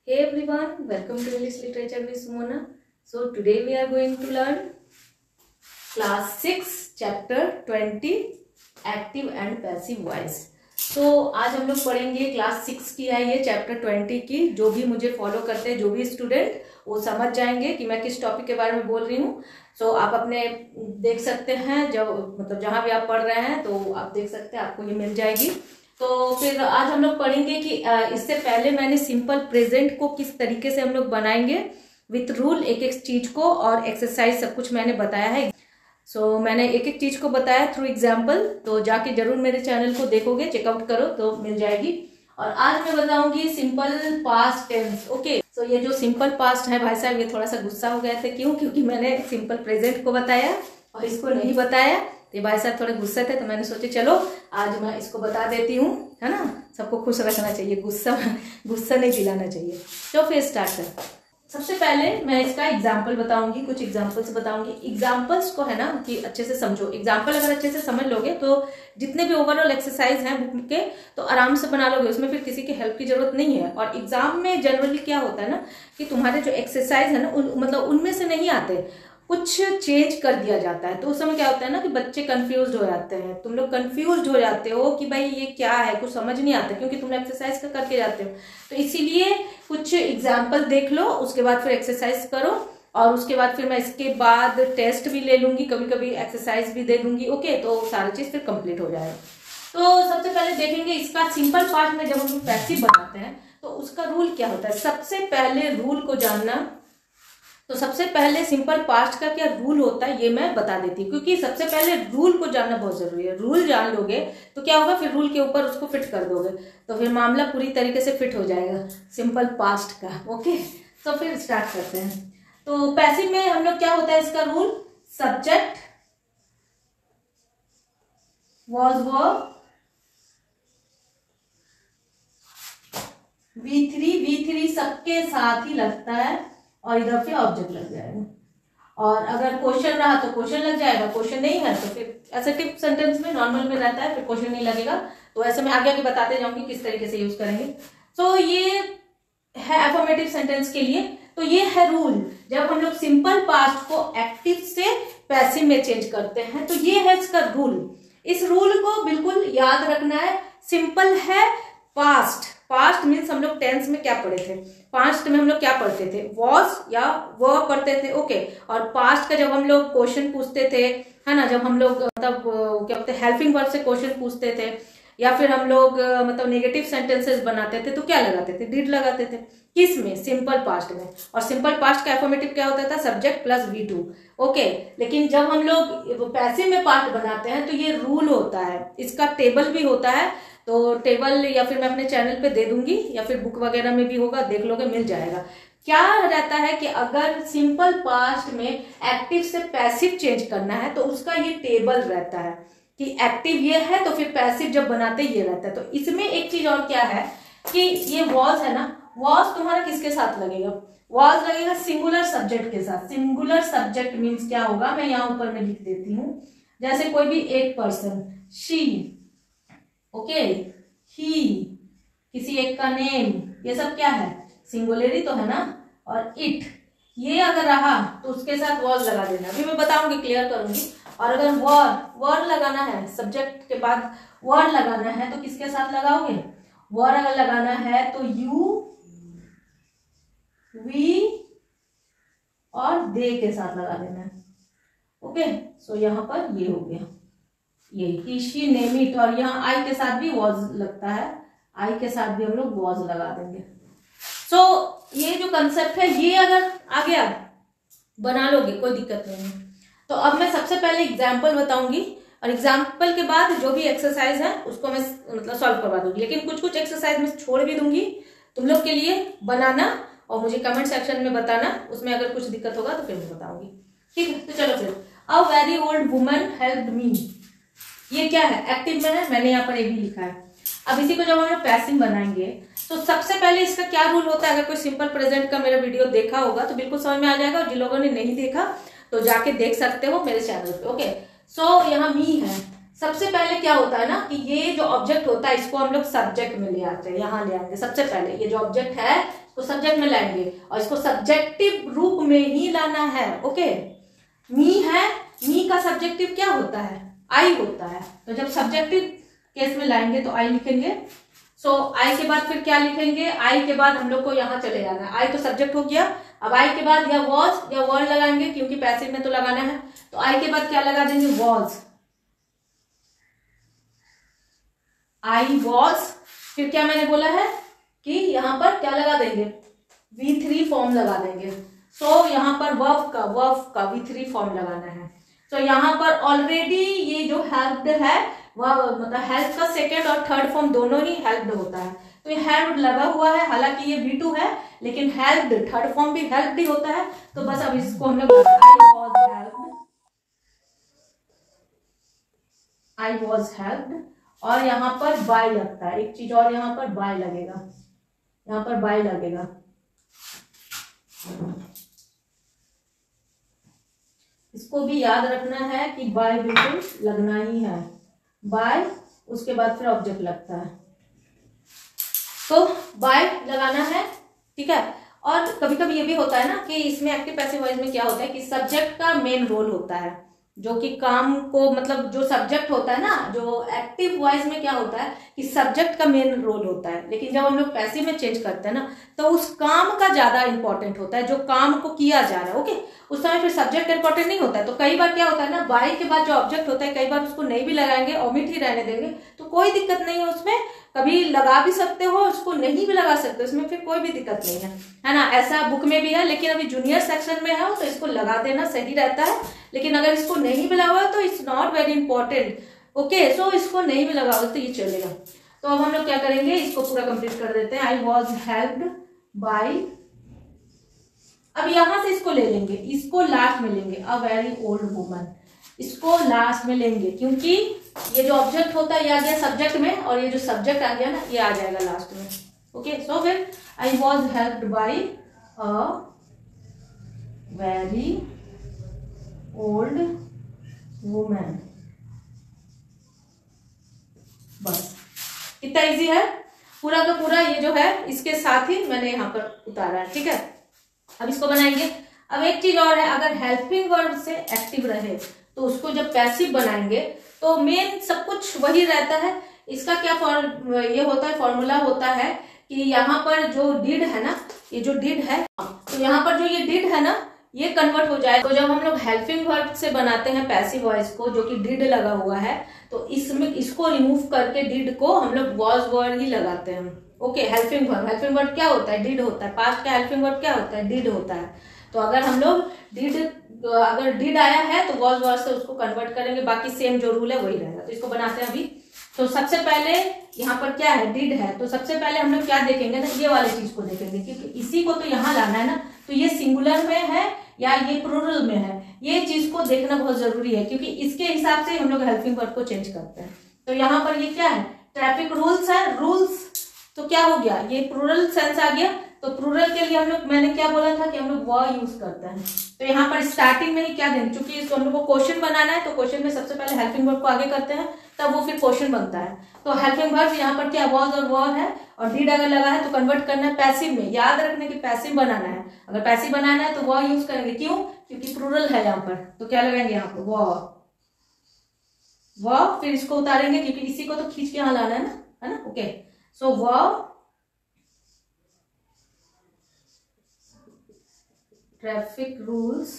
Hey everyone, welcome to English Literature with Sumona. So today we are going to learn class 6 chapter 20 active and passive voice. तो आज हम लोग पढ़ेंगे class 6 की है ये चैप्टर 20 की। जो भी मुझे फॉलो करते हैं, जो भी स्टूडेंट, वो समझ जाएंगे कि मैं किस टॉपिक के बारे में बोल रही हूँ। सो आप अपने देख सकते हैं, जब मतलब जहाँ भी आप पढ़ रहे हैं तो आप देख सकते हैं, आपको ये मिल जाएगी। तो फिर आज हम लोग पढ़ेंगे कि इससे पहले मैंने सिंपल प्रेजेंट को किस तरीके से हम लोग बनाएंगे विथ रूल, एक एक चीज को और एक्सरसाइज सब कुछ मैंने बताया है। मैंने एक एक चीज को बताया थ्रू एग्जाम्पल, तो जाके जरूर मेरे चैनल को देखोगे, चेकआउट करो तो मिल जाएगी। और आज मैं बताऊंगी सिंपल पास्ट टेंस। ओके, सो ये जो सिंपल पास्ट है भाई साहब, ये थोड़ा सा गुस्सा हो गया था। क्यों? क्योंकि मैंने सिंपल प्रेजेंट को बताया और इसको नहीं बताया। तो भाई साहब थोड़े गुस्से थे, तो मैंने सोचे चलो आज मैं इसको बता देती हूँ, है ना। सबको खुश रखना चाहिए, गुस्सा नहीं दिलाना चाहिए। तो फिर स्टार्ट कर। सबसे पहले मैं इसका एग्जाम्पल बताऊंगी, कुछ एग्जाम्पल्स बताऊंगी। एग्जाम्पल्स को है ना कि अच्छे से समझो। एग्जाम्पल अगर अच्छे से समझ लोगे तो जितने भी ओवरऑल एक्सरसाइज हैं बुक के, तो आराम से बना लोगे, उसमें फिर किसी की हेल्प की जरूरत नहीं है। और एग्जाम में जनरली क्या होता है ना कि तुम्हारे जो एक्सरसाइज है ना मतलब उनमें से नहीं आते, कुछ चेंज कर दिया जाता है। तो उस समय क्या होता है ना कि बच्चे कंफ्यूज हो जाते हैं। तुम लोग कंफ्यूज हो जाते हो कि भाई ये क्या है, कुछ समझ नहीं आता, क्योंकि तुम एक्सरसाइज करके जाते हो। तो इसीलिए कुछ एग्जाम्पल देख लो, उसके बाद फिर एक्सरसाइज करो, और उसके बाद फिर मैं इसके बाद टेस्ट भी ले लूंगी, कभी कभी एक्सरसाइज भी दे दूंगी। ओके, तो सारी चीज फिर कंप्लीट हो जाएगा। तो सबसे पहले देखेंगे इसका सिंपल पार्ट में, जब हम लोग पैसिव बनाते हैं तो उसका रूल क्या होता है। सबसे पहले रूल को जानना, तो सबसे पहले सिंपल पास्ट का क्या रूल होता है ये मैं बता देती हूँ, क्योंकि सबसे पहले रूल को जानना बहुत जरूरी है। रूल जान लोगे तो क्या होगा, फिर रूल के ऊपर उसको फिट कर दोगे तो फिर मामला पूरी तरीके से फिट हो जाएगा सिंपल पास्ट का। ओके, तो फिर स्टार्ट करते हैं। तो पैसिव में हम लोग क्या होता है इसका rule, subject was verb, V3 सबके साथ ही लगता है और इधर पे ऑब्जेक्ट लग जाएगा। और अगर क्वेश्चन रहा तो क्वेश्चन लग जाएगा, क्वेश्चन नहीं है तो फिर एसेटिव सेंटेंस में नॉर्मल में रहता है, फिर क्वेश्चन नहीं लगेगा। तो ऐसे में आगे आगे बताते जाऊंगी किस तरीके से यूज करेंगे। तो ये है अफर्मेटिव सेंटेंस के लिए। तो ये है रूल, जब हम लोग सिंपल पास्ट को एक्टिव से पैसिव में चेंज करते हैं, तो ये है इसका रूल। इस रूल को बिल्कुल याद रखना है। सिंपल है पास्ट। पास्ट मीन्स हम लोग टेंस में क्या पढ़े थे, पास्ट में हम लोग क्या पढ़ते थे, वॉज या वर्ब पढ़ते थे। ओके, और पास्ट का जब हम लोग क्वेश्चन पूछते थे, है ना, जब हम लोग मतलब क्या बोलते हैं हेल्पिंग वर्ब से क्वेश्चन पूछते थे, या फिर हम लोग मतलब नेगेटिव सेंटेंसेस बनाते थे, तो क्या लगाते थे, डिड लगाते थे। किस में, सिंपल पास्ट में। और सिंपल पास्ट का एफर्मेटिव क्या होता था, सब्जेक्ट प्लस V2। ओके, लेकिन जब हम लोग पैसिव में पास्ट बनाते हैं तो ये रूल होता है, इसका टेबल भी होता है। तो टेबल या फिर मैं अपने चैनल पे दे दूंगी, या फिर बुक वगैरह में भी होगा, देख लोगे, मिल जाएगा। क्या रहता है कि अगर सिंपल पास्ट में एक्टिव से पैसिव चेंज करना है तो उसका ये टेबल रहता है कि एक्टिव ये है तो फिर पैसिव जब बनाते ये रहता है। तो इसमें एक चीज और क्या है कि ये वॉज है ना, वॉज तुम्हारा किसके साथ लगेगा, वॉज लगेगा सिंगुलर सब्जेक्ट के साथ। सिंगुलर सब्जेक्ट मीन्स क्या होगा, मैं यहाँ ऊपर में लिख देती हूँ। जैसे कोई भी एक पर्सन, शी, ओके, ही, किसी एक का नेम, ये सब क्या है, सिंगुलरी तो है ना। और इट, ये अगर रहा तो उसके साथ वॉज लगा देना, अभी मैं बताऊंगी, क्लियर करूंगी। और अगर वर्ड लगाना है, सब्जेक्ट के बाद वर्ड लगाना है तो किसके साथ लगाओगे, वर्ड अगर लगाना है तो यू, वी और दे के साथ लगा देना है। ओके, सो यहाँ पर ये हो गया, ये ही, शी, नेम, इट। और यहाँ आई के साथ भी वॉज लगता है, आई के साथ भी हम लोग वॉज लगा देंगे। सो ये जो कंसेप्ट है ये अगर आ गया, बना लोगे, कोई दिक्कत नहीं है। तो अब मैं सबसे पहले एग्जाम्पल बताऊंगी, और एग्जाम्पल के बाद जो भी एक्सरसाइज है उसको मैं मतलब सॉल्व करवा दूंगी। लेकिन कुछ कुछ एक्सरसाइज में छोड़ भी दूंगी तुम लोग के लिए बनाना, और मुझे कमेंट सेक्शन में बताना, उसमें अगर कुछ दिक्कत होगा तो फिर मैं बताऊंगी। ठीक है, तो चलो फिर। A very old woman helped me, ये क्या है, एक्टिव में है, मैंने यहाँ पर ए भी लिखा है। अब इसी को जब हम लोग पैसिव बनाएंगे तो सबसे पहले इसका क्या रूल होता है। अगर कोई सिंपल प्रेजेंट का मेरा वीडियो देखा होगा तो बिल्कुल समझ में आ जाएगा, और जिन लोगों ने नहीं देखा तो जाके देख सकते हो मेरे चैनल पे। ओके, सो यहाँ मी है, सबसे पहले क्या होता है ना कि ये जो ऑब्जेक्ट होता है इसको हम लोग सब्जेक्ट में ले आते हैं, यहाँ ले आएंगे। सबसे पहले ये जो ऑब्जेक्ट है इसको सब्जेक्ट में लाएंगे और इसको सब्जेक्टिव रूप में ही लाना है। ओके, मी है, मी का सब्जेक्टिव क्या होता है? आई होता है। तो जब सब्जेक्टिव केस में लाएंगे तो आई लिखेंगे। सो आई के बाद फिर क्या लिखेंगे? आई के बाद हम लोग को यहाँ चले जाना है। आई तो सब्जेक्ट हो गया। अब आई के बाद या वॉज या वर्ड लगाएंगे क्योंकि पैसिव में तो लगाना है। तो आई के बाद क्या लगा देंगे? वॉज। I was. फिर क्या मैंने बोला है कि यहाँ पर क्या लगा देंगे? V3 फॉर्म लगा देंगे। सो यहाँ पर वर्ब का V3 फॉर्म लगाना है। तो यहाँ पर ऑलरेडी ये जो हेल्प्ड है वह मतलब हेल्प का सेकेंड और थर्ड फॉर्म दोनों ही हेल्प्ड होता है। तो ये हेल्प लगा हुआ है, हालांकि ये V2 है लेकिन हेल्प्ड थर्ड फॉर्म भी हेल्प्ड ही होता है। तो बस अब इसको हम लोग आई वॉज हेल्प्ड और यहाँ पर बाय लगता है। एक चीज और यहाँ पर बाय लगेगा, यहाँ पर बाय लगेगा। इसको भी याद रखना है कि बाय बिल्कुल लगना ही है। बाय उसके बाद फिर ऑब्जेक्ट लगता है, तो बाय लगाना है। ठीक है। और कभी कभी ये भी होता है ना कि इसमें एक्टिव पैसिव वॉइस में क्या होता है कि सब्जेक्ट का मेन रोल होता है, जो कि काम को मतलब जो सब्जेक्ट होता है ना, जो एक्टिव वॉइस में क्या होता है कि सब्जेक्ट का मेन रोल होता है। लेकिन जब हम लोग पैसिव में चेंज करते हैं ना तो उस काम का ज्यादा इंपॉर्टेंट होता है, जो काम को किया जा रहा है। ओके, उस समय फिर सब्जेक्ट इंपॉर्टेंट नहीं होता है। तो कई बार क्या होता है ना, बाय के बाद जो ऑब्जेक्ट होता है कई बार उसको नहीं भी लगाएंगे, ओमिट ही रहने देंगे तो कोई दिक्कत नहीं है उसमें। कभी लगा भी सकते हो, उसको नहीं भी लगा सकते, उसमें फिर कोई भी दिक्कत नहीं है ना। ऐसा बुक में भी है, लेकिन अभी जूनियर सेक्शन में है तो इसको लगा देना सही रहता है। लेकिन अगर इसको नहीं भी लगा तो it's not very important. Okay, so इसको नहीं भी लगा तो ये चलेगा। तो अब हम लोग क्या करेंगे, इसको पूरा कंप्लीट कर देते हैं। आई वॉज हेल्प्ड बाय, अब यहां से इसको ले लेंगे, इसको लास्ट में लेंगे। अ वेरी ओल्ड वुमन, इसको लास्ट में लेंगे क्योंकि ये जो ऑब्जेक्ट होता है ये आ गया सब्जेक्ट में और ये जो सब्जेक्ट आ गया ना ये आ जाएगा लास्ट में। ओके, सो फिर I was helped bye a very old woman. बस कितना इजी है, पूरा का पूरा ये जो है इसके साथ ही मैंने यहाँ पर उतारा है। ठीक है, अब इसको बनाएंगे। अब एक चीज और है, अगर हेल्पिंग वर्ब से एक्टिव रहे तो उसको जब पैसिव बनाएंगे तो मेन सब कुछ वही रहता है। इसका क्या ये होता है, फॉर्मूला होता है कि यहाँ पर जो डिड है ना, ये जो डिड है, तो यहाँ पर जो ये डिड है ना ये कन्वर्ट हो जाए। तो जब हम लोग हेल्पिंग वर्ब से बनाते हैं पैसिव वॉइस को, जो कि डिड लगा हुआ है, तो इसमें इसको रिमूव करके डिड को हम लोग वॉज वर्ड ही लगाते हैं। ओके, हेल्पिंग वर्ब क्या होता है? डिड होता है। पास्ट का हेल्पिंग वर्ब क्या होता है? डिड होता है। तो अगर हम लोग अगर डिड आया है तो वॉज वर्ड से उसको कन्वर्ट करेंगे, बाकी सेम जो रूल है वही रहेगा। तो इसको बनाते हैं अभी। तो सबसे पहले यहाँ पर क्या है? डिड है। तो सबसे पहले हम लोग क्या देखेंगे ना, ये वाली चीज को देखेंगे क्योंकि इसी को तो यहाँ लाना है ना। तो ये सिंगुलर में है या ये प्लूरल में है, ये चीज को देखना बहुत जरूरी है क्योंकि इसके हिसाब से हम लोग हेल्पिंग वर्ब को चेंज करते हैं। तो यहाँ पर ये क्या है? ट्रैफिक रूल्स है। रूल्स तो क्या हो गया? ये प्लूरल सेंस आ गया। तो प्लूरल के लिए हम लोग, मैंने क्या बोला था कि हम लोग व यूज करते हैं। तो यहाँ पर स्टार्टिंग में ही क्या देंगे, क्योंकि इसको हम लोग को क्वेश्चन बनाना है तो क्वेश्चन में सबसे पहले हेल्पिंग वर्ब को आगे करते हैं तब वो फिर क्वेश्चन बनता है। तो हेल्पिंग वर्ब यहाँ पर क्या वॉज और वर है और डिड अगर लगा है तो कन्वर्ट करना है पैसिव में। याद रखने की पैसिव बनाना है। अगर पैसिव बनाना है तो व यूज करेंगे। क्यों? क्योंकि प्लूरल है यहाँ पर। तो क्या लगाएंगे यहाँ पर? व, फिर इसको उतारेंगे क्योंकि इसी को तो खींच के यहाँ लाना है ना। ओके, सो व ट्रैफिक रूल्स,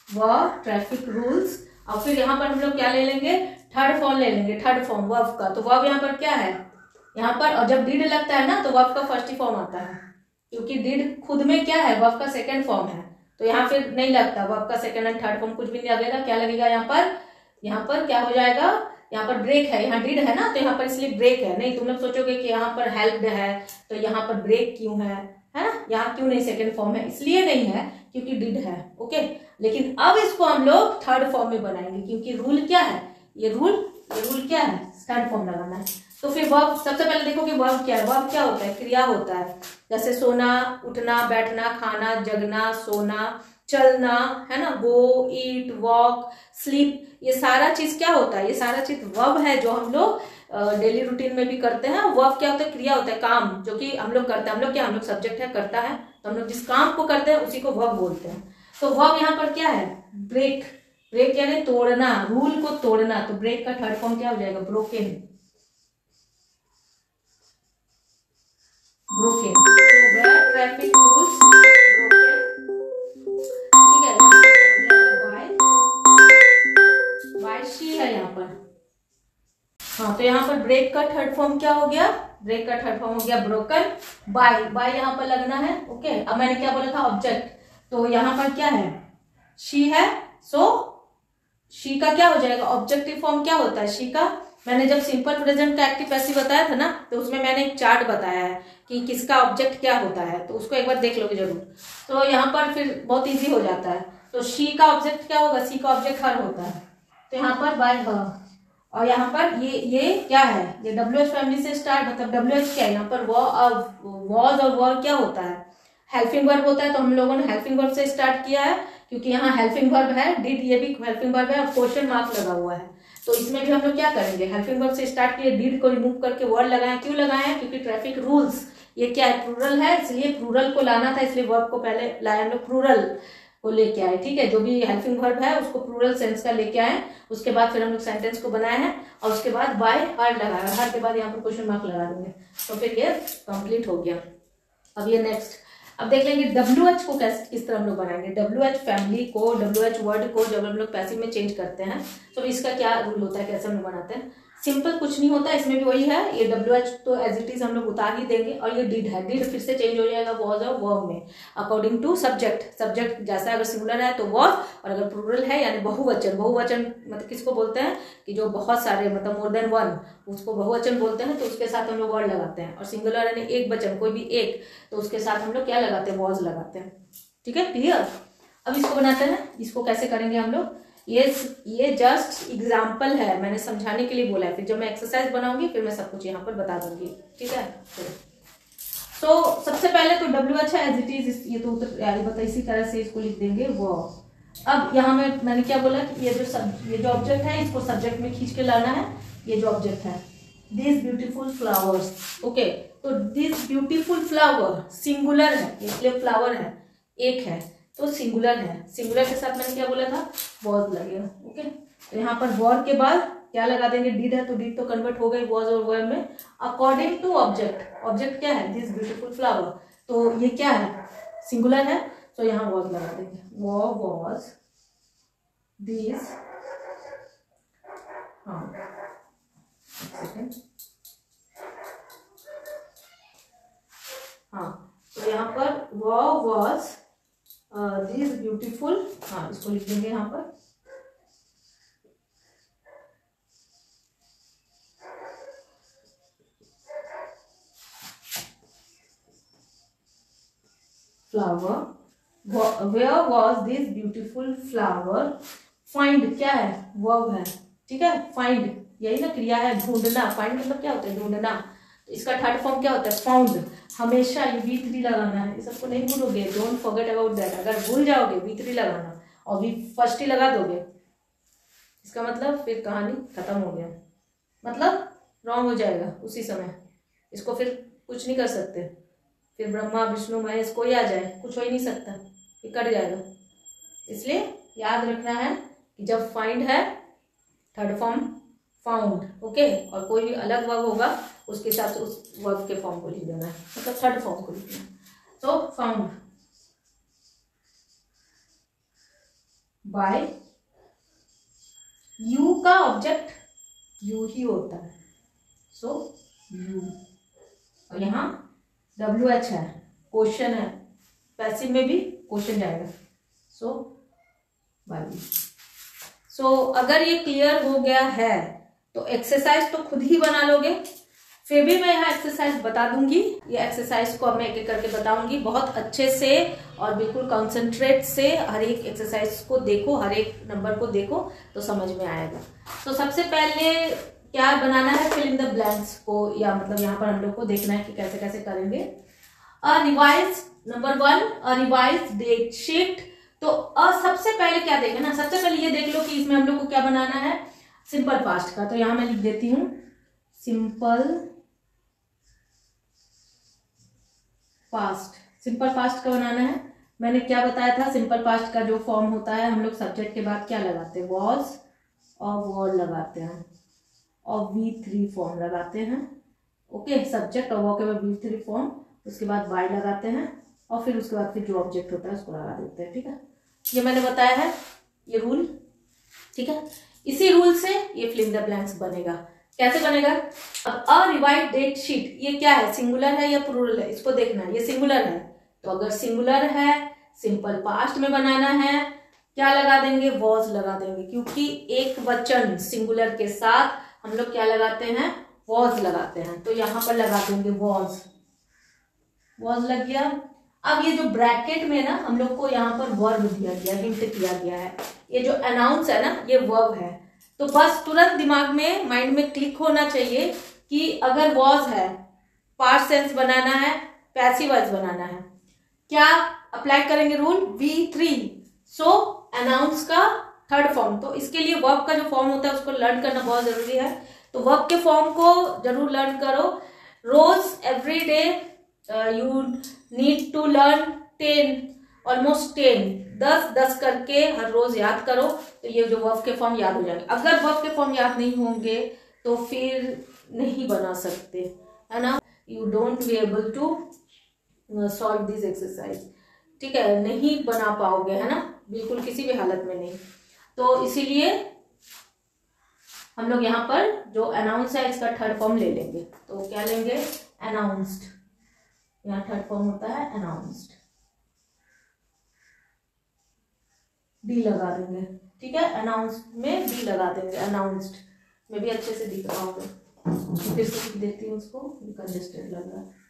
ट्रैफिक रूल्स। और फिर यहाँ पर हम लोग क्या ले लेंगे? थर्ड फॉर्म ले लेंगे, थर्ड फॉर्म वर्ब का। तो वर्ब यहाँ पर क्या है? यहाँ पर, और जब डिड लगता है ना तो वर्ब का फर्स्ट ही फॉर्म आता है क्योंकि डिड खुद में क्या है? वर्ब का सेकंड फॉर्म है। तो यहाँ फिर नहीं लगता वर्ब का सेकंड एंड थर्ड फॉर्म, कुछ भी नहीं लगेगा। क्या लगेगा यहाँ पर क्या हो जाएगा? यहाँ पर ब्रेक है, यहाँ डिड है ना तो यहाँ पर इसलिए ब्रेक है। नहीं तुम लोग सोचोगे कि यहाँ पर हेल्प्ड है तो यहाँ पर ब्रेक क्यों है ना? यहाँ क्यों नहीं सेकंड फॉर्म है? इसलिए नहीं है क्योंकि डिड है। ओके, लेकिन अब इसको हम लोग थर्ड फॉर्म में बनाएंगे क्योंकि रूल क्या है? ये रूल क्या है? थर्ड फॉर्म लगाना है। तो फिर वर्ब सबसे पहले देखो कि वर्ब क्या है। वर्ब क्या होता है? क्रिया होता है। जैसे सोना, उठना, बैठना, खाना, जगना, सोना, चलना, है ना, गो, ईट, वॉक, स्लीप, ये सारा चीज क्या होता है, ये सारा चीज वर्ब है जो हम लोग डेली रूटीन में भी करते हैं। वर्ब क्या होता है, क्रिया होता है, काम जो कि हम लोग करते हैं। हम लोग क्या, हम लोग सब्जेक्ट है, करता है, तो हम लोग जिस काम को करते हैं उसी को वर्ब बोलते हैं। तो वर्ब यहाँ पर क्या है, ब्रेक। ब्रेक यानी तोड़ना, रूल को तोड़ना। तो ब्रेक का थर्ड फॉर्म क्या हो जाएगा, ब्रोकन। ब्रोकन, तो वेयर ट्रैफिक रूल्स ब्रोकन, ठीक है, बाय शी है यहाँ पर। हाँ, तो यहाँ पर ब्रेक का थर्ड फॉर्म क्या हो गया, ब्रेक का थर्ड फॉर्म हो गया ब्रोकन। बाय, बाय यहाँ पर लगना है। ओके, अब मैंने क्या बोला था, ऑब्जेक्ट, तो यहाँ पर क्या है, शी है, सो शी का क्या हो जाएगा, ऑब्जेक्टिव फॉर्म क्या होता है शी का। मैंने जब सिंपल प्रेजेंट का एक्टिव पैसिव बताया था ना, तो उसमें मैंने एक चार्ट बताया है कि किसका ऑब्जेक्ट क्या होता है, तो उसको एक बार देख लोगे जरूर। तो यहाँ पर फिर बहुत इजी हो जाता है। तो शी का ऑब्जेक्ट क्या होगा, सी का ऑब्जेक्ट हर होता है, तो यहाँ पर बाय हर। और यहाँ पर ये क्या है, ये WH फैमिली से स्टार्ट, मतलब WH क्या है यहाँ पर, वॉज और वर क्या होता है, हेल्पिंग वर्ब होता है। तो हम लोगों ने हेल्पिंग वर्ब से स्टार्ट किया है, क्योंकि यहाँ हेल्पिंग वर्ब है, डिड ये भी हेल्पिंग वर्ब है और क्वेश्चन मार्क लगा हुआ है। तो इसमें भी हम लोग क्या करेंगे, हेल्पिंग वर्ब से स्टार्ट किए, डिड को रिमूव करके वर्ड लगाए। क्यों लगाए, क्योंकि ट्रैफिक रूल्स ये क्या है, प्लूरल है, इसलिए प्लूरल को लाना था, इसलिए वर्ब को पहले लाए हम लोग, प्लूरल को लेके आए। ठीक है, जो भी हेल्पिंग वर्ब है उसको प्लूरल सेंस का लेके आए, उसके बाद फिर हम लोग सेंटेंस को बनाए हैं, और उसके बाद बाय हर लगाया, हर के बाद यहाँ पर क्वेश्चन मार्क लगा देंगे, तो फिर ये कंप्लीट हो गया। अब ये नेक्स्ट, अब देख लेंगे WH को कैसे, किस तरह हम लोग बनाएंगे। WH फैमिली को, WH वर्ड को जब हम लोग पैसिव में चेंज करते हैं तो इसका क्या रूल होता है, कैसे हम लोग बनाते हैं। सिंपल, कुछ नहीं होता, इसमें भी वही है, ये WH तो एज इट इज हम लोग उतार ही देंगे, और ये डिड है, डिड फिर से चेंज हो जाएगा वॉज और वर्ब में, अकॉर्डिंग टू सब्जेक्ट। सब्जेक्ट जैसा अगर सिंगुलर है तो वॉज, और अगर प्लूरल है यानी बहुवचन, बहुवचन मतलब किसको बोलते हैं कि जो बहुत सारे, मतलब मोर देन वन, उसको बहुवचन बोलते हैं, तो उसके साथ हम लोग वर्ड लगाते हैं। और सिंगुलर यानी एक वचन, कोई भी एक, तो उसके साथ हम लोग क्या लगाते हैं, वॉज लगाते हैं। ठीक है, क्लियर। अब इसको बनाते हैं, इसको कैसे करेंगे हम लोग, ये जस्ट एग्जाम्पल है, मैंने समझाने के लिए बोला है, फिर जब मैं एक्सरसाइज बनाऊंगी फिर मैं सब कुछ यहाँ पर बता दूंगी। ठीक है, तो सबसे पहले तो WH है एज इट इज, ये तो बता, इसी तरह से इसको लिख देंगे वो। अब यहाँ में मैंने क्या बोला कि ये जो ऑब्जेक्ट है इसको सब्जेक्ट में खींच के लाना है। ये जो ऑब्जेक्ट है, दिस ब्यूटीफुल फ्लावर्स, ओके, तो दिस ब्यूटीफुल फ्लावर सिंगुलर है, इसलिए फ्लावर है, एक है, तो सिंगुलर है। सिंगुलर के साथ मैंने क्या बोला था, वॉज लगेगा। ओके, तो यहाँ पर वॉर के बाद क्या लगा देंगे, डिड है, तो डिड तो कन्वर्ट हो गई वॉज और वर्ब में, अकॉर्डिंग टू ऑब्जेक्ट। ऑब्जेक्ट क्या है, दिस ब्यूटीफुल फ्लावर, तो ये क्या है, सिंगुलर है, तो यहाँ वॉज लगा देंगे, वो वॉज दिस, हाँ हाँ, तो यहाँ पर वो वॉज दिस ब्यूटीफुल, हाँ इसको लिख देंगे यहाँ पर, flower, where was this beautiful flower. Find क्या है, वर्ब है, ठीक है, फाइंड यही ना क्रिया है, ढूंढना। फाइंड मतलब क्या होता है, ढूंढना, तो इसका थर्ड फॉर्म क्या होता है, फाउंड। हमेशा ये V3 लगाना है, ये सबको नहीं भूलोगे, डोंट फॉरगेट अबाउट दैट। अगर भूल जाओगे V3 लगाना और V फर्स्ट ही लगा दोगे, इसका मतलब फिर कहानी खत्म हो गया, मतलब रॉन्ग हो जाएगा उसी समय, इसको फिर कुछ नहीं कर सकते, फिर ब्रह्मा विष्णु महेश कोई आ जाए कुछ हो ही नहीं सकता, फिर कट जाएगा। इसलिए याद रखना है कि जब फाइंड है थर्ड फॉर्म फाउंड, ओके, और कोई भी अलग वर्ब होगा उसके साथ उस वर्ब के फॉर्म को लिख देना है, मतलब थर्ड फॉर्म को लिखना है। तो फाउंड बाय, यू का ऑब्जेक्ट यू ही होता है, सो यू, और यहाँ WH है, क्वेश्चन है, पैसिव में भी क्वेश्चन जाएगा, सो बाय। सो अगर ये क्लियर हो गया है तो एक्सरसाइज तो खुद ही बना लोगे, फिर भी मैं यहाँ एक्सरसाइज बता दूंगी। ये एक्सरसाइज को अब मैं एक एक करके बताऊंगी, बहुत अच्छे से और बिल्कुल कॉन्सेंट्रेट से हर एक एक्सरसाइज को देखो, हर एक नंबर को देखो तो समझ में आएगा। तो सबसे पहले क्या बनाना है, फिल इन द ब्लैंक्स को, या मतलब यहाँ पर हम लोग को देखना है कि कैसे कैसे करेंगे। Revise number 1, revise date sheet तो सबसे पहले क्या देखें ना, सबसे पहले ये देख लो कि इसमें हम लोग को क्या बनाना है, सिंपल पास्ट का। तो यहां मैं लिख देती हूं सिंपल पास्ट। सिंपल पास्ट का बनाना है। मैंने क्या बताया था, सिंपल पास्ट का जो फॉर्म होता है, हम लोग सब्जेक्ट के बाद क्या लगाते हैं, वॉज और वर लगाते हैं और V3 फॉर्म लगाते हैं। ओके, सब्जेक्ट और वर्ब के बाद V3 फॉर्म, उसके बाद वाई लगाते हैं और फिर उसके बाद फिर जो ऑब्जेक्ट होता है उसको लगा देते हैं। ठीक है, ये मैंने बताया है ये रूल। ठीक है, इसी रूल से ये फिल इन द ब्लैंक्स बनेगा। कैसे बनेगा, अब अ रिवाइड डेट शीट, ये क्या है, सिंगुलर है या प्लूरल है, इसको देखना है। ये सिंगुलर है, तो अगर सिंगुलर है, सिंपल पास्ट में बनाना है, क्या लगा देंगे, वॉज लगा देंगे, क्योंकि एक वचन सिंगुलर के साथ हम लोग क्या लगाते हैं, वॉज लगाते हैं। तो यहां पर लगा देंगे वॉज, वॉज लग गया। अब ये जो ब्रैकेट में ना हम लोग को यहाँ पर वर्ब दिया गया, हिंट किया गया है, ये जो अनाउंस है ना, ये वर्ब है। तो बस तुरंत दिमाग में, माइंड में क्लिक होना चाहिए कि अगर वॉज है, पास्ट टेंस बनाना है, पैसिव वॉइस बनाना है, क्या अप्लाई करेंगे रूल, V3। सो अनाउंस का थर्ड फॉर्म, तो इसके लिए वर्ब का जो फॉर्म होता है उसको लर्न करना बहुत जरूरी है। तो वर्ब के फॉर्म को जरूर लर्न करो। रोज every day you need to learn 10, almost 10 करके हर रोज याद करो, तो ये जो वर्ब के फॉर्म याद हो जाएंगे। अगर वर्ब के फॉर्म याद नहीं होंगे तो फिर नहीं बना सकते, है ना, you don't be able to solve this exercise. ठीक है, नहीं बना पाओगे, है ना, बिल्कुल किसी भी हालत में नहीं। तो इसीलिए हम लोग यहाँ पर जो अनाउंस है इसका थर्ड फॉर्म ले लेंगे। तो क्या लेंगे, अनाउंस्ड, यहाँ थर्ड फॉर्म होता है अनाउंस्ड, डी लगा देंगे। ठीक है, अनाउंस्ड में डी लगा देंगे, अनाउंस्ड में भी अच्छे से दिख रहा होगा। फिर से लिख देती हूँ उसको, कंजेस्टेड लग रहा है।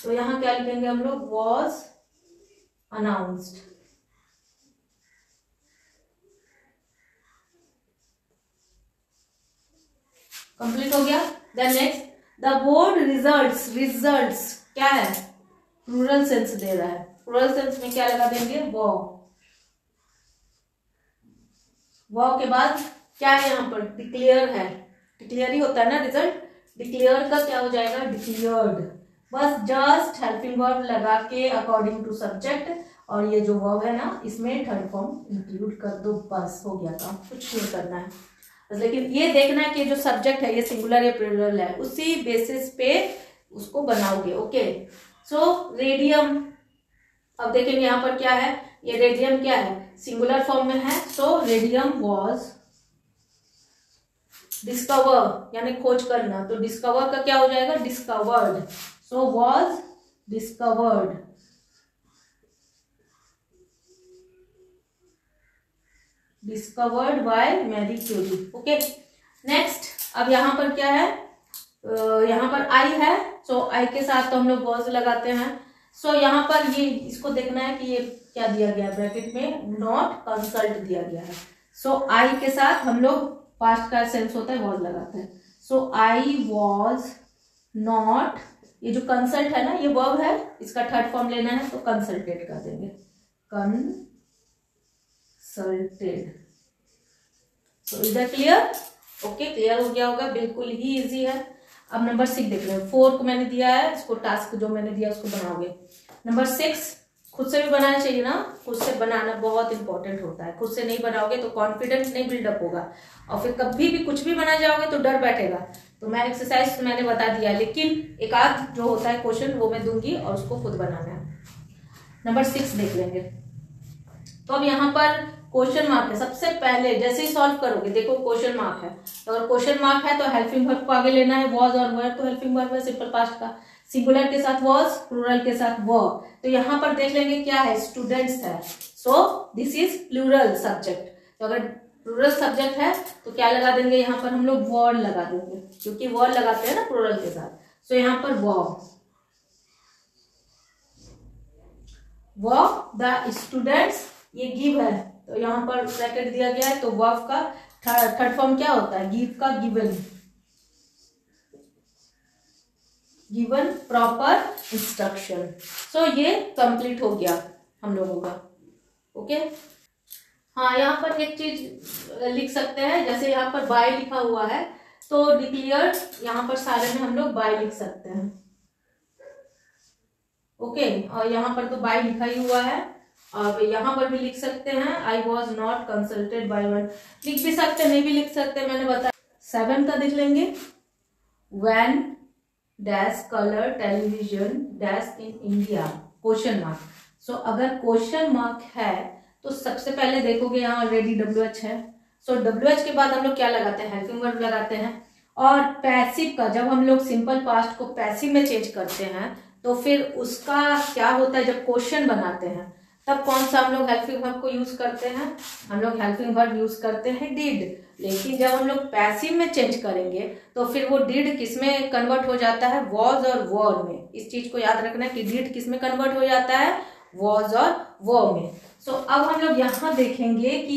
तो यहाँ क्या लिखेंगे हम लोग, वॉज अनाउंस्ड। कंप्लीट हो गया। Then next, the board results, results क्या है, प्लूरल सेंस दे रहा है। प्लूरल सेंस में क्या लगा देंगे, वो के बाद क्या है, यहाँ पर डिक्लेयर है, डिक्लेयर ही होता है ना रिजल्ट, डिक्लेयर का क्या हो जाएगा, डिक्लेयर्ड। बस जस्ट हेल्पिंग वर्ब लगा के अकॉर्डिंग टू सब्जेक्ट, और ये जो वर्ब है ना इसमें थर्ड फॉर्म इंक्लूड कर दो, बस हो गया काम, कुछ नहीं करना है। लेकिन ये देखना है कि जो सब्जेक्ट है ये सिंगुलर या प्लूरल है, उसी बेसिस पे उसको बनाओगे। ओके, सो रेडियम, अब देखेंगे यहाँ पर क्या है, ये रेडियम क्या है, सिंगुलर फॉर्म में है। सो रेडियम वॉज डिस्कवर, यानी खोज करना, तो डिस्कवर का क्या हो जाएगा, discovered. So was discovered, discovered by Marie Curie. Okay, next, अब यहाँ पर क्या है, यहाँ पर आई है, सो आई के साथ तो हम लोग वॉज लगाते हैं। सो यहाँ पर ये इसको देखना है कि ये क्या दिया गया है, ब्रैकेट में नॉट कंसल्ट दिया गया है। सो आई के साथ हम लोग पास्ट का सेंस होता है वॉज लगाते हैं। सो आई वॉज नॉट, ये जो कंसल्ट है ना ये वर्ब है, इसका थर्ड फॉर्म लेना है तो कंसल्टेड कर देंगे, consulted. So is that clear? Okay, clear हो गया होगा, बिल्कुल ही इजी है। अब नंबर 6 देख रहे हैं, 4 को मैंने दिया है, इसको टास्क जो मैंने दिया उसको बनाओगे। नंबर 6 खुद से भी बनाना चाहिए ना, खुद से बनाना बहुत इंपॉर्टेंट होता है। खुद से नहीं बनाओगे तो कॉन्फिडेंस नहीं बिल्डअप होगा, और फिर कभी भी कुछ भी बना जाओगे तो डर बैठेगा। तो मैं एक्सरसाइज मैंने बता दिया, लेकिन एक आध जो होता है क्वेश्चन वो मैं दूंगी और उसको खुद बनाना है। नंबर 6 देख लेंगे। तो अब यहाँ पर क्वेश्चन मार्क है, सबसे पहले जैसे ही सॉल्व करोगे देखो क्वेश्चन मार्क है, तो अगर क्वेश्चन मार्क है तो हेल्पिंग वर्ब को आगे लेना है, वॉज और वर तो हेल्पिंग वर्ब है सिंपल पास्ट का, सिंगुलर के साथ वॉज, प्लूरल के साथ वर। तो यहाँ पर देख लेंगे क्या है, स्टूडेंट्स है, so this is plural subject. तो अगर प्लूरल सब्जेक्ट है तो क्या लगा देंगे, यहाँ पर हम लोग वर लगा देंगे, क्योंकि वर लगाते हैं ना प्लूरल के साथ। सो यहाँ पर वर द स्टूडेंट्स, ये गिव है तो यहाँ पर ब्रैकेट दिया गया है, तो वर्ब का थर्ड फॉर्म क्या होता है, गिव का गिवन, गिवन प्रॉपर इंस्ट्रक्शन। सो ये कंप्लीट हो गया हम लोगों का। ओके हाँ, यहाँ पर एक चीज लिख सकते हैं, जैसे यहाँ पर बाय लिखा हुआ है तो डिक्लेयर यहाँ पर सारे में हम लोग बाय लिख सकते हैं। ओके और यहाँ पर तो बाय लिखा ही हुआ है, और यहाँ पर भी लिख सकते हैं I was not consulted by one, लिख भी सकते नहीं भी लिख सकते, मैंने बताया। 7 का देख लेंगे, when dash colour television dash in India question mark. So अगर क्वेश्चन मार्क है तो सबसे पहले देखोगे यहाँ ऑलरेडी WH है। सो WH के बाद हम लोग क्या लगाते हैं, हेल्पिंग वर्ब लगाते हैं। और पैसिव का जब हम लोग सिंपल पास्ट को पैसिव में चेंज करते हैं तो फिर उसका क्या होता है, जब क्वेश्चन बनाते हैं तब कौन सा हम लोग हेल्पिंग वर्ब को यूज करते हैं, हम लोग हेल्पिंग वर्ब यूज करते हैं डिड। लेकिन जब हम लोग पैसिव में चेंज करेंगे तो फिर वो डिड किसमें कन्वर्ट हो जाता है, वॉज और वर में। इस चीज को याद रखना है कि डिड किसमें कन्वर्ट हो जाता है, वॉज और वर में। सो अब हम लोग यहाँ देखेंगे कि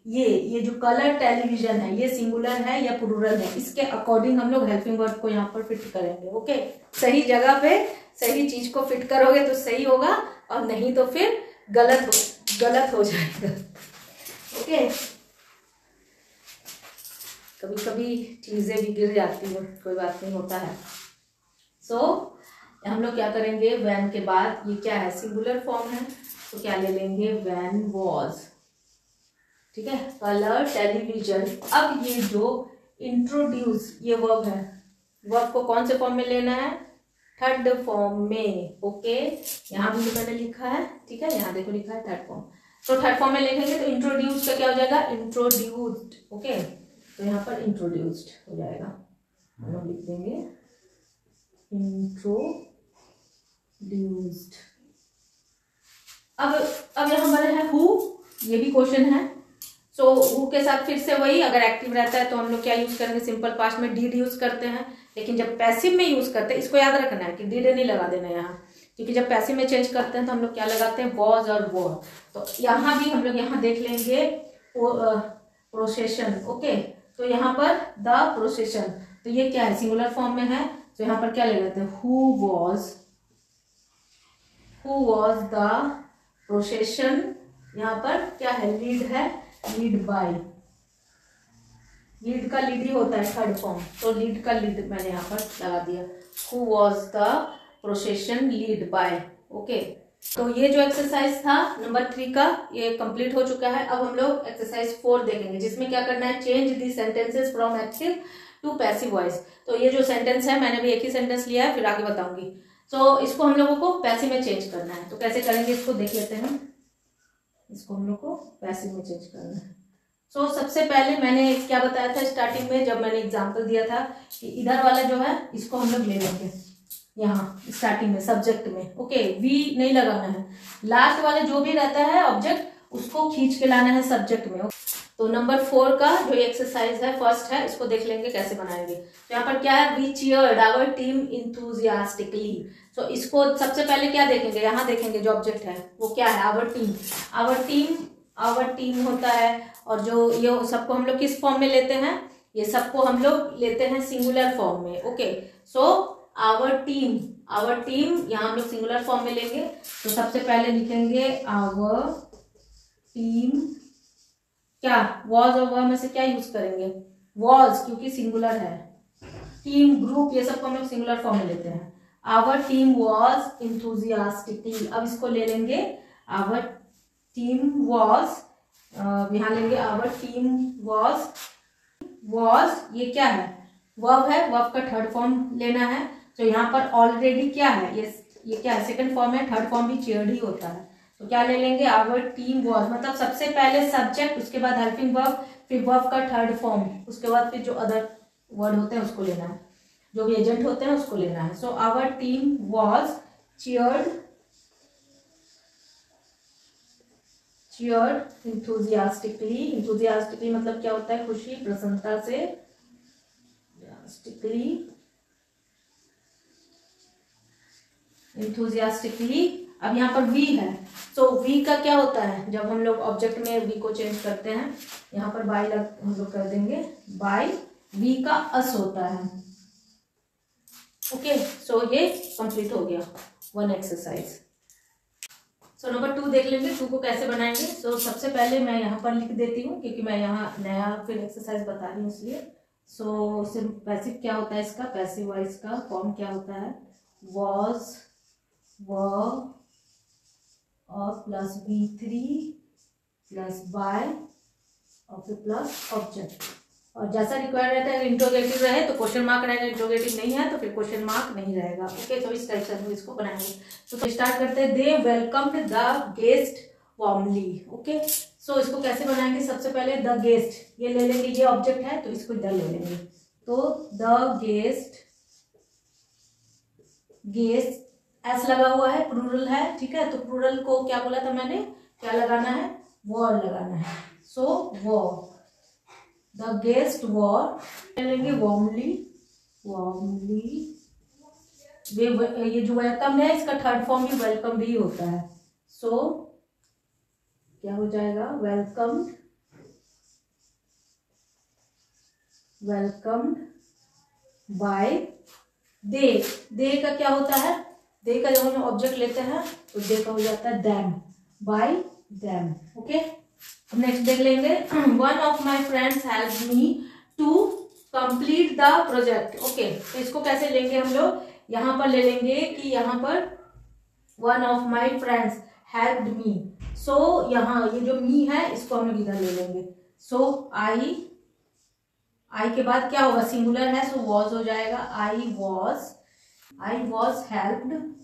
ये जो कलर टेलीविजन है ये सिंगुलर है या प्लूरल है, इसके अकॉर्डिंग हम लोग हेल्पिंग वर्ब को यहाँ पर फिट करेंगे। ओके सही जगह पे सही चीज को फिट करोगे तो सही होगा, और नहीं तो फिर गलत हो जाएगा। ओके कभी कभी चीजें भी गिर जाती है, कोई बात नहीं, होता है। सो हम लोग क्या करेंगे, व्हेन के बाद ये क्या है, सिंगुलर फॉर्म है तो क्या ले लेंगे, व्हेन वॉज। ठीक है, कलर टेलीविजन। अब ये जो इंट्रोड्यूस ये वर्ब है, वर्ब को कौन से फॉर्म में लेना है, थर्ड फॉर्म में। ओके यहाँ भी मैंने लिखा है, ठीक है, यहाँ देखो लिखा है थर्ड फॉर्म। तो थर्ड फॉर्म में लिखेंगे तो इंट्रोड्यूस का क्या हो जाएगा, इंट्रोड्यूस्ड। ओके तो यहाँ पर इंट्रोड्यूस्ड हो जाएगा, हम लोग लिख देंगे इंट्रोड्यूस्ड। अब यहाँ हमारे है हु, ये भी क्वेश्चन है। सो हु के साथ फिर से वही, अगर एक्टिव रहता है तो हम लोग क्या यूज करेंगे, सिंपल पास्ट में डिड यूज करते हैं। लेकिन जब पैसिव में यूज करते हैं, इसको याद रखना है कि डिड नहीं लगा देना यहाँ, क्योंकि जब पैसिव में चेंज करते हैं तो हम लोग क्या लगाते हैं, वॉज और वर। तो यहाँ भी हम लोग यहाँ देख लेंगे प्रोसेशन। ओके तो यहाँ पर द प्रोसेशन, तो ये क्या है, सिंगुलर फॉर्म में है, तो यहाँ पर क्या ले लेते हैं, हु वॉज द प्रोसेशन। यहाँ पर क्या है, लीड है, लीड बाय, लीड का लीड ही होता है थर्ड फॉर्म, तो लीड का लीड मैंने यहाँ पर लगा दिया, who was the procession lead by. Okay तो ये जो एक्सरसाइज था नंबर 3 का ये कंप्लीट हो चुका है। अब हम लोग एक्सरसाइज 4 देखेंगे, जिसमें क्या करना है, change the sentences from active to passive voice. तो ये जो सेंटेंस है, मैंने भी एक ही सेंटेंस लिया है, फिर आगे बताऊंगी। सो इसको हम लोगों को पैसिव में चेंज करना है, तो कैसे करेंगे इसको देख लेते हैं। इसको हम लोग को पैसिव में चेंज करना है। सो सबसे पहले मैंने क्या बताया था स्टार्टिंग में, जब मैंने एग्जाम्पल दिया था कि इधर वाला जो है इसको हम लोग ले लेंगे यहाँ स्टार्टिंग में सब्जेक्ट में। ओके वी नहीं लगाना है, लास्ट वाले जो भी रहता है ऑब्जेक्ट उसको खींच के लाना है सब्जेक्ट में। तो नंबर 4 का जो एक्सरसाइज है फर्स्ट है, इसको देख लेंगे कैसे बनाएंगे। तो यहाँ पर क्या है, वी चीयर्ड आवर टीम इंथुजियास्टिकली। तो इसको सबसे पहले क्या देखेंगे, यहाँ देखेंगे जो ऑब्जेक्ट है वो क्या है, आवर टीम। आवर टीम होता है, और जो ये सबको हम लोग किस फॉर्म में लेते हैं, ये सबको हम लोग लेते हैं सिंगुलर फॉर्म में। ओके सो आवर टीम यहाँ हम लोग सिंगुलर फॉर्म में लेंगे। तो सबसे पहले लिखेंगे आवर टीम, क्या वॉज और वर में से क्या यूज करेंगे, वॉज, क्योंकि सिंगुलर है। टीम, ग्रुप, ये सब को हम लोग सिंगुलर फॉर्म में लेते हैं। Our team was enthusiastically. अब इसको ले लेंगे आवर टीम वॉज, यहाँ लेंगे आवर टीम वॉज, ये क्या है, वर्ब है, वर्ब का थर्ड फॉर्म लेना है। तो यहाँ पर ऑलरेडी क्या है, ये क्या है, सेकंड फॉर्म है, थर्ड फॉर्म भी चेयर्ड ही होता है। तो क्या ले लेंगे, आवर टीम वॉज, मतलब सबसे पहले सब्जेक्ट, उसके बाद हेल्पिंग वर्ब, फिर वर्ब का थर्ड फॉर्म, उसके बाद फिर जो अदर वर्ड होते हैं उसको लेना है, जो भी एजेंट होते हैं उसको लेना है। So our team was cheered enthusiastically मतलब क्या होता है, खुशी, प्रसन्नता से, इंथुजियास्टिकली। अब यहाँ पर वी है, तो वी का क्या होता है, जब हम लोग ऑब्जेक्ट में वी को चेंज करते हैं, यहाँ पर बाय हम लोग कर देंगे बाय, वी का अस होता है, ओके, सो ये कंप्लीट हो गया वन एक्सरसाइज। सो नंबर 2 देख लेंगे, 2 को कैसे बनाएंगे। सो सबसे पहले मैं यहाँ पर लिख देती हूँ क्योंकि मैं यहाँ नया फिर एक्सरसाइज बता रही हूँ इसलिए। सो पैसिव क्या होता है, इसका पैसिव वॉइस का फॉर्म क्या होता है, वॉज, वर और प्लस V3 प्लस बाय और फिर प्लस ऑब्जेक्ट। और जैसा रिक्वायर्ड रहता है, इंट्रोगेटिव रहे तो क्वेश्चन मार्क रहेगा, इंट्रोगेटिव नहीं है तो फिर क्वेश्चन मार्क नहीं रहेगा। ओके, तो इस टाइप से हम इसको बनाएंगे। तो स्टार्ट करते हैं। They welcomed the guest warmly. Okay, so इसको कैसे बनाएंगे, सबसे पहले द गेस्ट ये ले लेंगे, ये ऑब्जेक्ट है तो इसको द ले लेंगे। तो द गेस्ट, गेस्ट एस लगा हुआ है, प्लूरल है, ठीक है। तो प्लूरल को क्या बोला था मैंने, क्या लगाना है, वॉर लगाना है। सो वॉर, द गेस्ट वॉर ले लेंगे वार्मली, वार्मली। ये जो वेलकम है इसका थर्ड फॉर्म भी वेलकम भी होता है। सो क्या हो जाएगा, वेलकम, वेलकम बाय दे। दे का क्या होता है, दे का जब हम ऑब्जेक्ट लेते हैं तो दे का हो जाता है them, by them. Okay, next देख लेंगे। One of my friends help me to complete the project. Okay, तो इसको कैसे लेंगे हम लोग, यहाँ पर ले लेंगे कि यहाँ पर one of my friends helped me. So यहाँ ये जो मी है इसको हम लोग इधर ले लेंगे। सो आई के बाद क्या होगा, सिंगुलर है सो वॉज हो जाएगा। I was helped,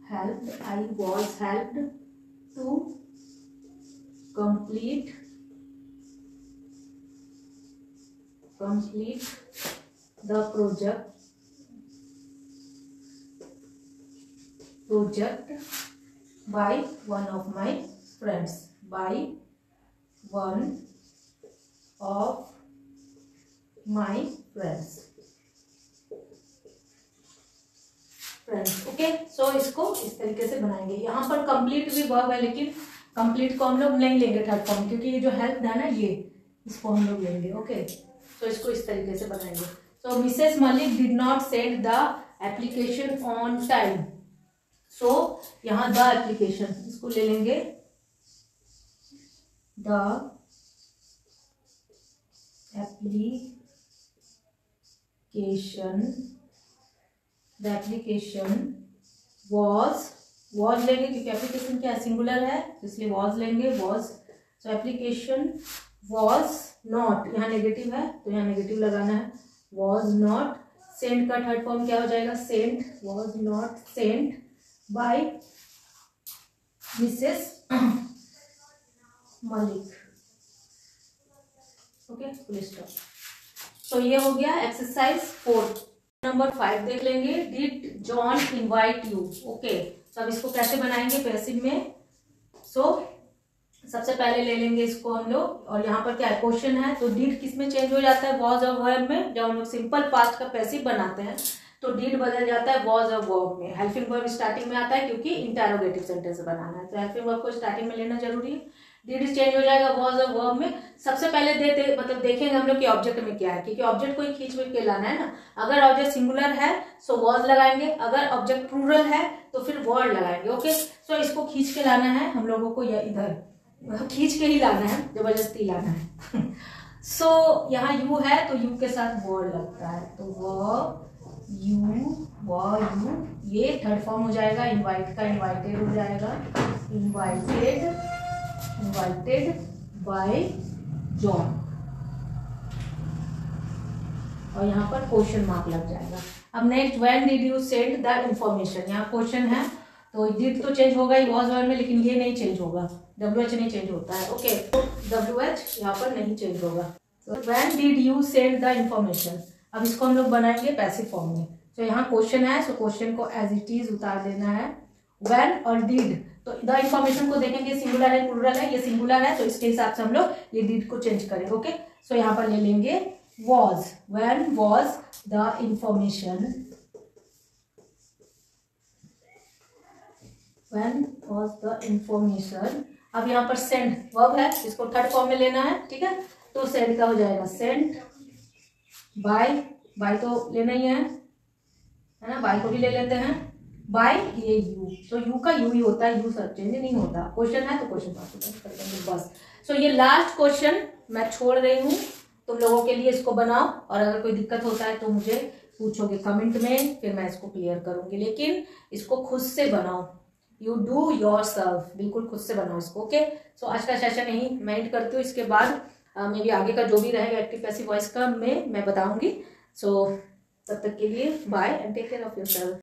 I was helped to complete the project by one of my friends, by one of my friends। Okay, so इसको इस तरीके से बनाएंगे। यहाँ पर कंप्लीट भी वर्ब है लेकिन कंप्लीट को हम लोग नहीं लेंगे थर्ड फॉर्म, क्योंकि ये जो हेल्प है ना ये इसको हम लोग लेंगे। ओके, सो इसको इस तरीके से बनाएंगे। So Mrs Malik did not send the application on time. So यहाँ द एप्लीकेशन इसको ले लेंगे, द एप्लीकेशन वॉज लेंगे क्योंकि एप्लीकेशन क्या सिंगुलर है इसलिए वॉज लेंगे, was. So application was not, यहाँ नेगेटिव है तो यहाँ नेगेटिव लगाना है, वॉज नॉट सेंड का थर्ड फॉर्म क्या हो जाएगा, sent, was not sent by Mrs Malik. Okay, full stop. So ये हो गया एक्सरसाइज 4। नंबर 5 देख लेंगे। Did John invite you. Okay, तो अब इसको कैसे बनाएंगे पैसिव में। सो सबसे पहले ले लेंगे इसको हम लोग, और यहाँ पर क्या है, क्वेश्चन है तो डिड किस में चेंज हो जाता है, वॉज और वर्ब में। जब हम लोग सिंपल पास्ट का पैसिव बनाते हैं तो डिड बदल जाता है वॉज और वर्ब में। हेल्पिंग वर्ब स्टार्टिंग में आता है क्योंकि इंटरोगेटिव सेंटेंस बनाना है तो हेल्पिंग वर्ब को स्टार्टिंग में लेना जरूरी है। डिड चेंज हो जाएगा वॉज और वर्ब में। सबसे पहले मतलब देखेंगे हम लोग कि ऑब्जेक्ट में क्या है, क्योंकि ऑब्जेक्ट को ही खींच के लाना है ना। अगर ऑब्जेक्ट सिंगुलर है सो वॉज लगाएंगे, अगर ऑब्जेक्ट प्लूरल है तो फिर वर्ड लगाएंगे। ओके, सो इसको खींच के लाना है हम लोगों को, या इधर खींच के ही लाना है, जबरदस्ती लाना है। सो यहाँ यू है तो यू के साथ वर्ड लगता है तो यू, ये थर्ड फॉर्म हो जाएगा। इनवाइट का इनवाइटेड हो जाएगा, इनवाइटेड बाय जॉन, और यहाँ पर क्वेश्चन मार्क लग जाएगा। अब next, when did you send the information. यहाँ क्वेश्चन है तो डिड तो चेंज होगा ही वॉज वर्ब में, लेकिन ये नहीं चेंज होगा, WH नहीं चेंज होता है। ओके, तो WH यहाँ पर नहीं चेंज होगा। तो when did you send the information, अब इसको हम लोग बनाएंगे पैसिव फॉर्म में। तो यहाँ क्वेश्चन है सो क्वेश्चन को एज इट इज उतार देना है। व्हेन और डिड, तो द इंफॉर्मेशन को देखेंगे सिंगुलर है प्लूरल है, ये सिंगुलर है तो इसके हिसाब से हम लोग ये डिड को चेंज करेंगे। ओके, सो यहाँ पर ले लेंगे was, when was the information, when was the information. अब यहाँ पर सेंड वर्ब है, इसको थर्ड फॉर्म में लेना है, ठीक है। तो सेंड का हो जाएगा सेंट बाय, बाय तो लेना ही है ना, बाय को भी ले लेते हैं, बाय ये यू, तो यू का यू ही होता है, यू सब चेंज नहीं होता। क्वेश्चन है तो क्वेश्चन कर देंगे बस। सो ये लास्ट क्वेश्चन मैं छोड़ रही हूँ तुम लोगों के लिए, इसको बनाओ और अगर कोई दिक्कत होता है तो मुझे पूछोगे कमेंट में, फिर मैं इसको क्लियर करूंगी, लेकिन इसको खुद से बनाओ, यू डू योर सेल्फ, बिल्कुल खुद से बनाओ इसको। ओके, सो आज का सेशन यही मैं एंड करती हूँ। इसके बाद मे भी आगे का जो भी रहेगा एक्टिव पैसिव वॉइस का मैं बताऊंगी। सो तब तक के लिए bye and take care of yourself.